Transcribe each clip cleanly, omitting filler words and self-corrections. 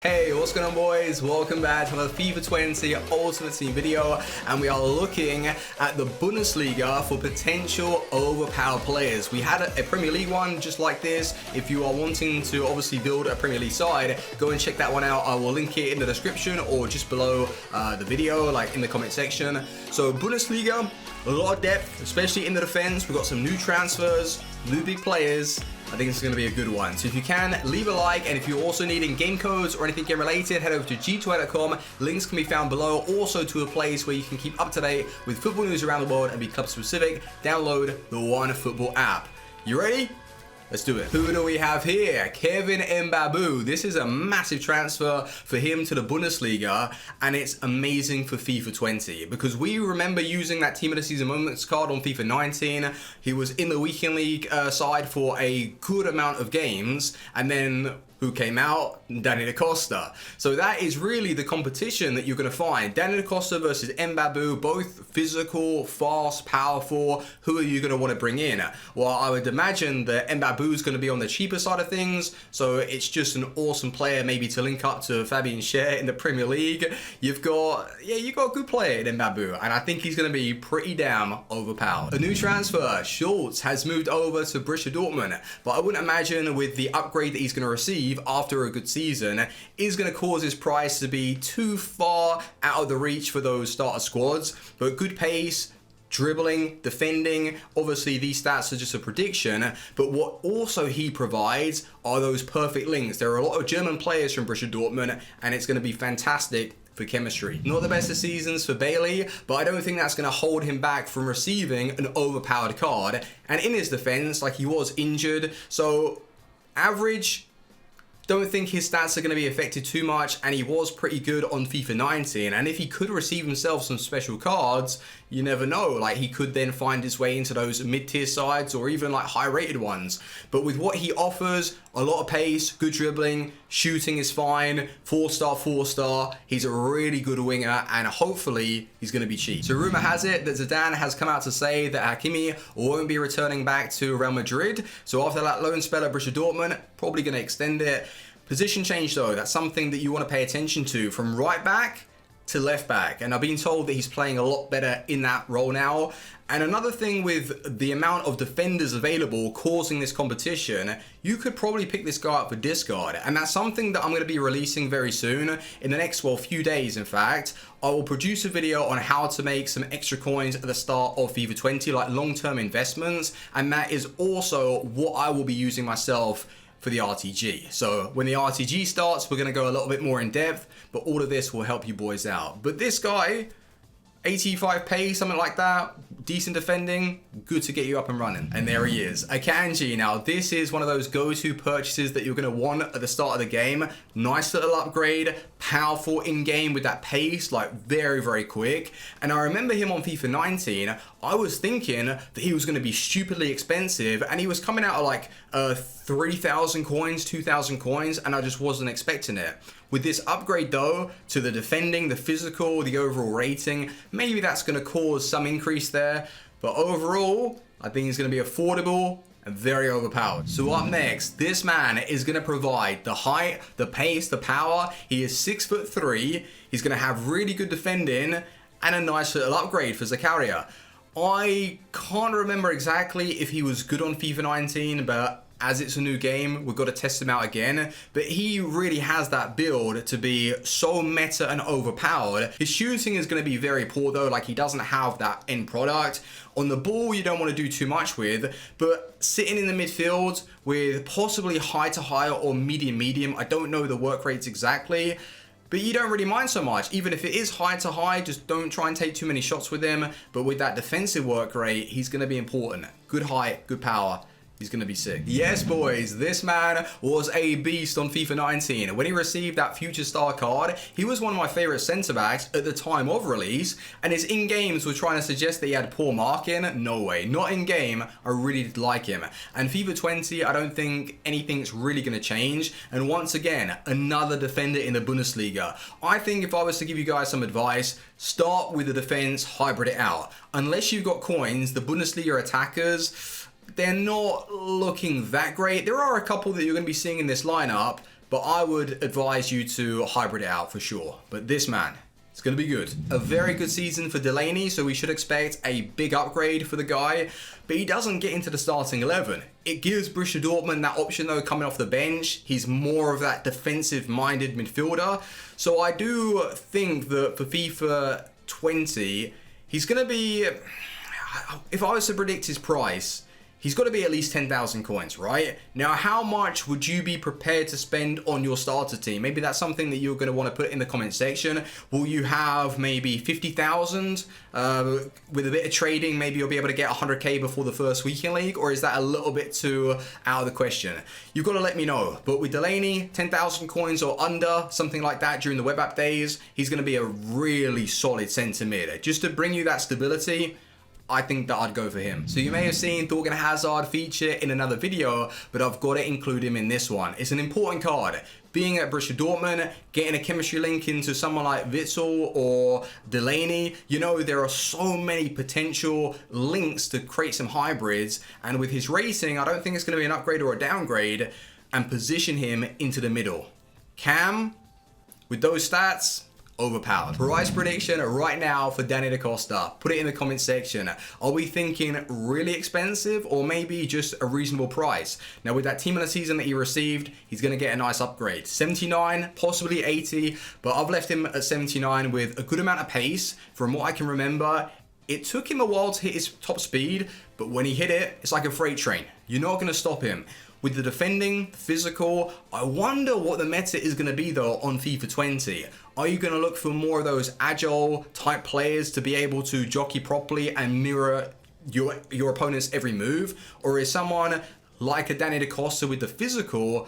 Hey, what's going on, boys? Welcome back to another FIFA 20 Ultimate Team video, and we are looking at the Bundesliga for potential overpowered players. We had a Premier League one just like this. If you are wanting to obviously build a Premier League side, go and check that one out. I will link it in the description or just below the video, like in the comment section. So Bundesliga, a lot of depth, especially in the defense. We've got some new transfers, new big players. I think it's going to be a good one. So if you can, leave a like, and if you're also needing game codes or anything game related, head over to g2a.com. Links can be found below. Also to a place where you can keep up to date with football news around the world and be club specific. Download the OneFootball app. You ready? Let's do it. Who do we have here? Kevin Mbabu. This is a massive transfer for him to the Bundesliga, and it's amazing for FIFA 20 because we remember using that Team of the Season Moments card on FIFA 19. He was in the Weekend League side for a good amount of games, and then who came out? Danny Da Costa. So that is really the competition that you're going to find. Danny Da Costa versus Mbabu, both physical, fast, powerful. Who are you going to want to bring in? Well, I would imagine that Mbabu is going to be on the cheaper side of things, so it's just an awesome player maybe to link up to Fabian Schär in the Premier League. You've got a good player in Mbabu, and I think he's going to be pretty damn overpowered. A new transfer, Schultz, has moved over to Borussia Dortmund, but I wouldn't imagine with the upgrade that he's going to receive after a good season is going to cause his price to be too far out of the reach for those starter squads. But good pace, dribbling, defending, obviously these stats are just a prediction, but what also he provides are those perfect links. There are a lot of German players from Borussia Dortmund, and it's going to be fantastic for chemistry. Not the best of seasons for Bailey, but I don't think that's going to hold him back from receiving an overpowered card. And in his defense, like, he was injured, so average. Don't think his stats are going to be affected too much, and he was pretty good on FIFA 19, and if he could receive himself some special cards, you never know, like he could then find his way into those mid-tier sides or even like high-rated ones. But with what he offers, a lot of pace, good dribbling, shooting is fine, 4-star, he's a really good winger, and hopefully he's going to be cheap. So rumor has it that Zidane has come out to say that Hakimi won't be returning back to Real Madrid, so after that loan spell at Borussia Dortmund, probably going to extend it. Position change though, that's something that you want to pay attention to, from right back to left back, and I've been told that he's playing a lot better in that role now. And another thing with the amount of defenders available causing this competition, you could probably pick this guy up for discard, and that's something that I'm going to be releasing very soon, in the next, well, few days in fact. I will produce a video on how to make some extra coins at the start of FIFA 20, like long-term investments, and that is also what I will be using myself for the RTG. So when the RTG starts, we're going to go a little bit more in depth, but all of this will help you boys out. But this guy, 85 pace, something like that, decent defending, good to get you up and running. And there he is, Akanji. Now this is one of those go-to purchases that you're going to want at the start of the game. Nice little upgrade, powerful in-game with that pace, like very, very quick. And I remember him on FIFA 19, I was thinking that he was going to be stupidly expensive, and he was coming out of like 3,000 coins, 2,000 coins, and I just wasn't expecting it. With this upgrade though, to the defending, the physical, the overall rating, maybe that's going to cause some increase there, but overall, I think he's going to be affordable and very overpowered. So up next, this man is going to provide the height, the pace, the power. He is 6'3". He's going to have really good defending and a nice little upgrade for Zakaria. I can't remember exactly if he was good on FIFA 19, but as it's a new game, we've got to test him out again. But he really has that build to be so meta and overpowered. His shooting is going to be very poor though, like he doesn't have that end product. On the ball, you don't want to do too much with, but sitting in the midfield with possibly high to high or medium, I don't know the work rates exactly, but you don't really mind so much. Even if it is high to high, just don't try and take too many shots with him. But with that defensive work rate, he's going to be important. Good height, good power. He's going to be sick. Yes, boys, this man was a beast on FIFA 19. When he received that Future Star card, he was one of my favorite centre-backs at the time of release, and his in-games were trying to suggest that he had poor marking. No way. Not in-game. I really did like him. And FIFA 20, I don't think anything's really going to change. And once again, another defender in the Bundesliga. I think if I was to give you guys some advice, start with the defense, hybrid it out. Unless you've got coins, the Bundesliga attackers, they're not looking that great. There are a couple that you're going to be seeing in this lineup, but I would advise you to hybrid it out for sure. But this man, it's going to be good. A very good season for Delaney, so we should expect a big upgrade for the guy, but he doesn't get into the starting 11. It gives Borussia Dortmund that option though coming off the bench. He's more of that defensive-minded midfielder, so I do think that for FIFA 20, he's going to be, if I was to predict his price, he's got to be at least 10,000 coins, right? Now, how much would you be prepared to spend on your starter team? Maybe that's something that you're going to want to put in the comment section. Will you have maybe 50,000? With a bit of trading, maybe you'll be able to get 100k before the first week in league, or is that a little bit too out of the question? You've got to let me know. But with Delaney, 10,000 coins or under, something like that during the web app days, he's going to be a really solid centre mid. Just to bring you that stability, I think that I'd go for him. So you may have seen Thorgan Hazard feature in another video, but I've got to include him in this one. It's an important card. Being at Borussia Dortmund, getting a chemistry link into someone like Witsel or Delaney, you know, there are so many potential links to create some hybrids, and with his rating, I don't think it's going to be an upgrade or a downgrade, and position him into the middle. Cam, with those stats, overpowered. Price prediction right now for Danny Da Costa. Put it in the comment section. Are we thinking really expensive or maybe just a reasonable price? Now with that team of the season that he received, he's going to get a nice upgrade. 79, possibly 80, but I've left him at 79 with a good amount of pace. From what I can remember, it took him a while to hit his top speed, but when he hit it, it's like a freight train. You're not going to stop him. With the defending, physical, I wonder what the meta is going to be though on FIFA 20. Are you going to look for more of those agile type players to be able to jockey properly and mirror your opponent's every move? Or is someone like a Danny Da Costa with the physical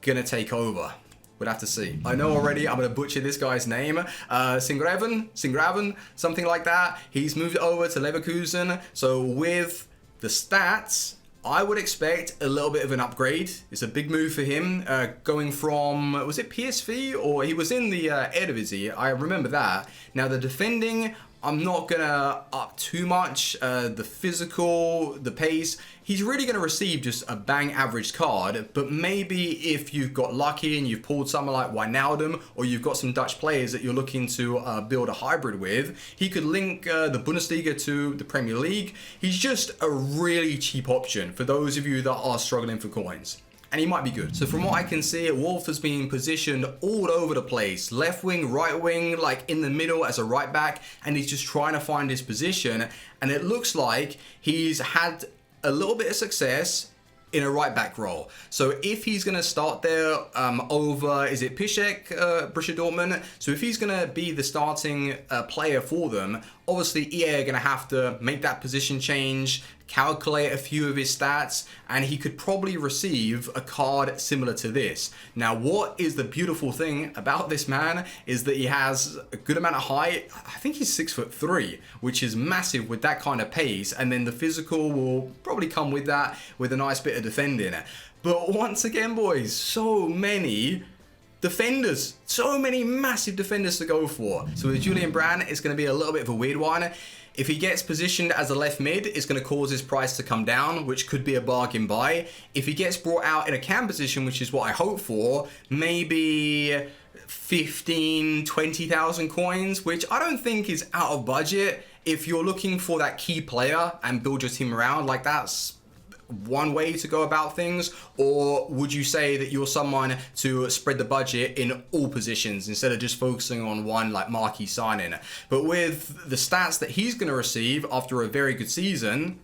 going to take over? We'll have to see. I know already I'm going to butcher this guy's name. Singraven, something like that. He's moved over to Leverkusen. So with the stats, I would expect a little bit of an upgrade. It's a big move for him, going from, was it PSV? Or he was in the Eredivisie, I remember that. Now the defending, I'm not going to up too much. The physical, the pace, he's really going to receive just a bang average card. But maybe if you've got lucky and you've pulled someone like Wijnaldum, or you've got some Dutch players that you're looking to build a hybrid with, he could link the Bundesliga to the Premier League. He's just a really cheap option for those of you that are struggling for coins. And he might be good. So from what I can see, Wolf has been positioned all over the place. Left wing, right wing, like in the middle as a right back. And he's just trying to find his position. And it looks like he's had a little bit of success in a right back role. So if he's going to start there over, is it Piszczek, Borussia Dortmund? So if he's going to be the starting player for them, obviously EA are going to have to make that position change, calculate a few of his stats, and he could probably receive a card similar to this. Now, what is the beautiful thing about this man is that he has a good amount of height. I think he's 6'3", which is massive with that kind of pace, and then the physical will probably come with that, with a nice bit of defending. But once again, boys, so many defenders, so many massive defenders to go for. So with Julian Brandt, it's going to be a little bit of a weird one. If he gets positioned as a left mid, it's going to cause his price to come down, which could be a bargain buy. If he gets brought out in a cam position, which is what I hope for, maybe 15, 20,000 coins, which I don't think is out of budget. If you're looking for that key player and build your team around, like that's one way to go about things. Or would you say that you're someone to spread the budget in all positions instead of just focusing on one, like Marquee signing? But with the stats that he's going to receive after a very good season,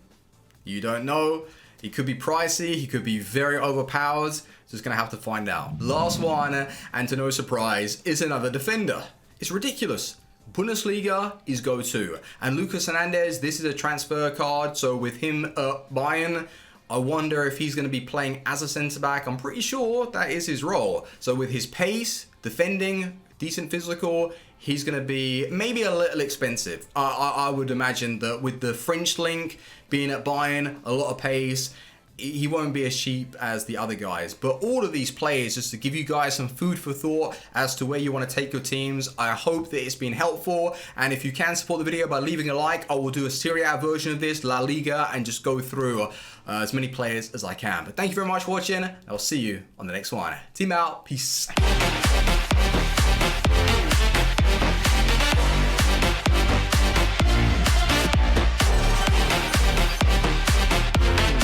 you don't know. He could be pricey, he could be very overpowered. Just going to have to find out. Last one, and to no surprise, is another defender. It's ridiculous. Bundesliga is go-to. And Lucas Hernandez, this is a transfer card. So with him at Bayern, I wonder if he's going to be playing as a centre-back. I'm pretty sure that is his role. So with his pace, defending, decent physical, he's going to be maybe a little expensive. I would imagine that with the French link being at Bayern, a lot of pace, he won't be as cheap as the other guys. But all of these players, just to give you guys some food for thought as to where you want to take your teams. I hope that it's been helpful, and if you can support the video by leaving a like, I will do a Serie A version of this, La Liga, and just go through as many players as I can. But thank you very much for watching. I'll see you on the next one. Team out. Peace.